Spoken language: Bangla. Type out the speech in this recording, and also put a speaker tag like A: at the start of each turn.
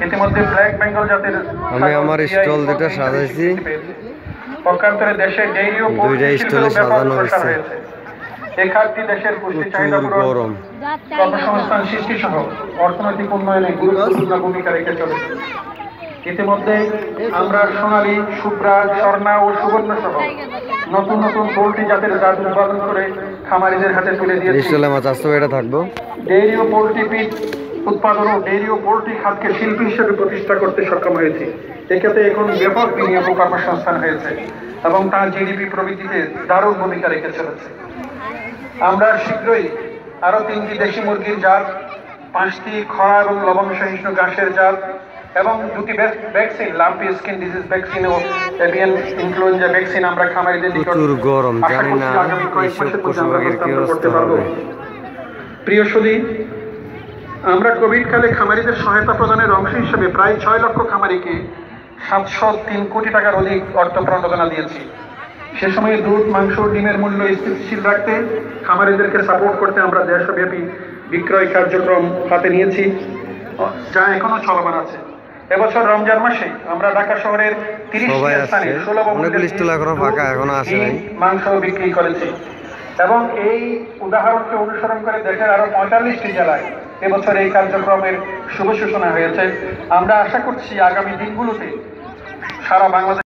A: ইতিমধ্যে ব্ল্যাক বেঙ্গল জাতের
B: আমি আমার স্টল যেটা সাজাইছি
A: পক্ষান্তরে দেশে ডেইরি ও পোল্ট্রি শিল্পের ব্যাপক প্রসার হয়েছে। এই খাতটি দেশের পুষ্টি চাহিদা পূরণ, কর্মসংস্থান সৃষ্টি সহ অর্থনৈতিক উন্নয়নে গুরুত্বপূর্ণ ভূমিকা রেখে চলেছে। ইতিমধ্যে আমরা সোনালী, শুভ্রা, স্বর্ণা ও সুবর্ণ সহ নতুন নতুন পোল্ট্রি জাতের জাত উৎপাদন করে খামারিদের হাতে তুলে দিয়েছি। ডেইরি ও পোল্ট্রি ফিড উৎপাদন ও ডেইরি ও পোল্ট্রি খাতকে শিল্পী হিসেবে প্রতিষ্ঠা করতে সক্ষম হয়েছে। এক্ষেত্রে এখন ব্যাপক বিনিয়োগ ও কর্মসংস্থান হয়েছে এবং তার জিডিপি প্রবৃদ্ধিতে দারুণ ভূমিকা রেখে চলেছে। আমরা শীঘ্রই আরো 3টি দেশি মুরগির জাত, 5টি খরা এবং লবণ সহিষ্ণু ঘাসের জাত এবং 2টি vaccine, lumpy skin disease vaccine ও এভিয়ান ইনফ্লুয়েঞ্জা ভ্যাকসিন আমরা খামারিদের নিকট আগামী কয়েক মাসের মধ্যে আমরা হস্তান্তর করতে পারবো। প্রিয় সুধী, আমরা কোভিড কালে খামারিদের সহায়তা প্রদানের অংশ হিসেবে প্রায় 6 লক্ষ খামারিকে 703 কোটি টাকার অধিক অর্থ প্রণোদনা দিয়েছি। সে সময় দুধ, মাংস, ডিমের মূল্য স্থিতিশীল রাখতে খামারিদেরকে সাপোর্ট করতে আমরা দেশব্যাপী বিক্রয় কার্যক্রম হাতে নিয়েছি, যা এখনো চলমান আছে। এবছর রমজান মাসে আমরা ঢাকা শহরের 30টি স্থানে সুলভ মূল্যে মাংস বিক্রি করেছি এবং এই উদাহরণকে অনুসরণ করে দেশের আরো 45টি জেলায় এবছর এই কার্যক্রমের শুভ সূচনা হয়েছে। আমরা আশা করছি আগামী দিনগুলোতে সারা বাংলাদেশ